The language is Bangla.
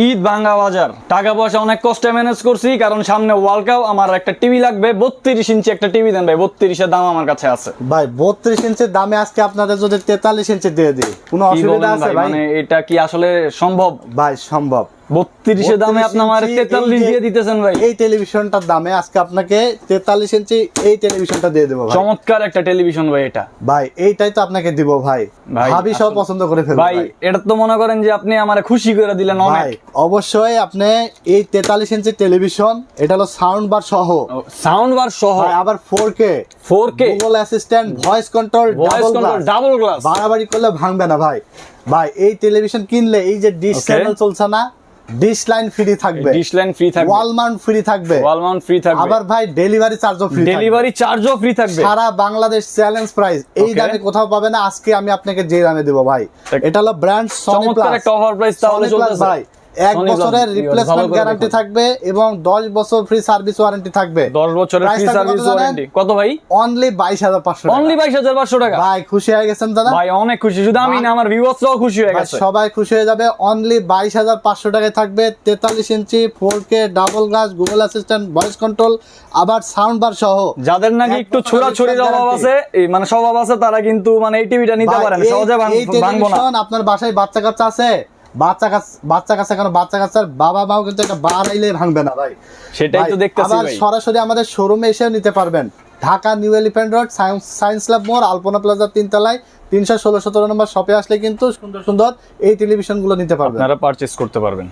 ঈদ ভাঙ্গা বাজার, টাকা পয়সা অনেক কষ্টে ম্যানেজ করছি, কারণ সামনে ওয়ার্ল্ড কাপ, আমার একটা টিভি লাগবে। 32 ইঞ্চি একটা টিভি দেন ভাই, 32 এর দাম আমার কাছে আছে ভাই। 32 ইঞ্চির দামে আজকে আপনাদের যদি 43 ইঞ্চি দিয়ে দিই, কোনো কি অসুবিধা বলেন আছে ভাই? ভাই? মানে এটা কি আসলে সম্ভব? ভাই সম্ভব। 32 এর দামে আপনি আমার 43 দিয়ে দিতেছেন ভাই? এই টেলিভিশনটার দামে আজকে আপনাকে 43 ইঞ্চি এই টেলিভিশনটা দিয়ে দেবো ভাই। চমৎকার একটা টেলিভিশন ভাই এটা। ভাই এইটাই তো আপনাকে দিব ভাই। ভাবি সব পছন্দ করে ফেলবে ভাই। এটা তো মনে করেন যে আপনি আমারে খুশি করে দিলেন অনেক। ভাই অবশ্যই আপনি এই 43 ইঞ্চি টেলিভিশন, এটা হলো সাউন্ড বার সহ, সাউন্ড বার সহ, আবার 4K, 4K Google assistant, voice control, double glass. বাড়াবাড়ি করলে ভাঙবে না ভাই। ভাই এই টেলিভিশন কিনলে এই যে ডিশ চ্যানেল চলছে না, ডিশ লাইন ফ্রি থাকবে, ডিশ লাইন ফ্রি থাকবে, ওয়াল মাউন্ট ফ্রি থাকবে, ওয়াল মাউন্ট ফ্রি থাকবে, আবার ভাই ডেলিভারি চার্জও ফ্রি, ডেলিভারি চার্জও ফ্রি থাকবে। সারা বাংলাদেশ চ্যালেঞ্জ প্রাইস। এই দামে কোথাও পাবে না, আজকে আমি আপনাকে যে দামে দেব ভাই। এটা হলো ব্র্যান্ড সনি প্লাস, একটা অফার প্রাইস তাহলে চলতেছে ভাই। 1 বছরের রিপ্লেসমেন্ট গ্যারান্টি থাকবে এবং 10 বছর ফ্রি সার্ভিস ওয়ারেন্টি থাকবে। 10 বছরের ফ্রি সার্ভিস ওয়ারেন্টি কত ভাই? অনলি 22,500 টাকা। অনলি 22,500 টাকা। ভাই খুশি হয়ে গেছেন দাদা? ভাই অনেক খুশি, শুধু আমি না, আমার ভিউয়ার্সরাও খুশি হয়ে গেছে। সবাই খুশি হয়ে যাবে। অনলি 22,500 টাকায় থাকবে 43 ইঞ্চি 4K double glass, Google assistant, voice control, আবার সাউন্ড বার সহ। যাদের নাকি একটু ছোড়াছড়ির অভাব আছে, মানে স্বভাব আছে, তারা কিন্তু মানে এই টিভিটা নিতে পারেন, সহজে ভাঙবো না। আপনার বাসায় বাচ্চা কাচ্চা আছে, বাচ্চা কাচ্চার বাবা মাও কিন্তু এটা বাড়াইলে ভাঙবে না ভাই। সেটাই তো দেখতেছি আবার ভাই। সরাসরি আমাদের শোরুমে এসেও নিতে পারবেন। Dhaka new elephant road, science lab মোড়, আলপনা প্লাজা 3 তলায় 316-17 নম্বর শপে আসলে কিন্তু সুন্দর সুন্দর এই টেলিভিশনগুলো নিতে পারবেন, আপনারা পারচেজ করতে পারবেন।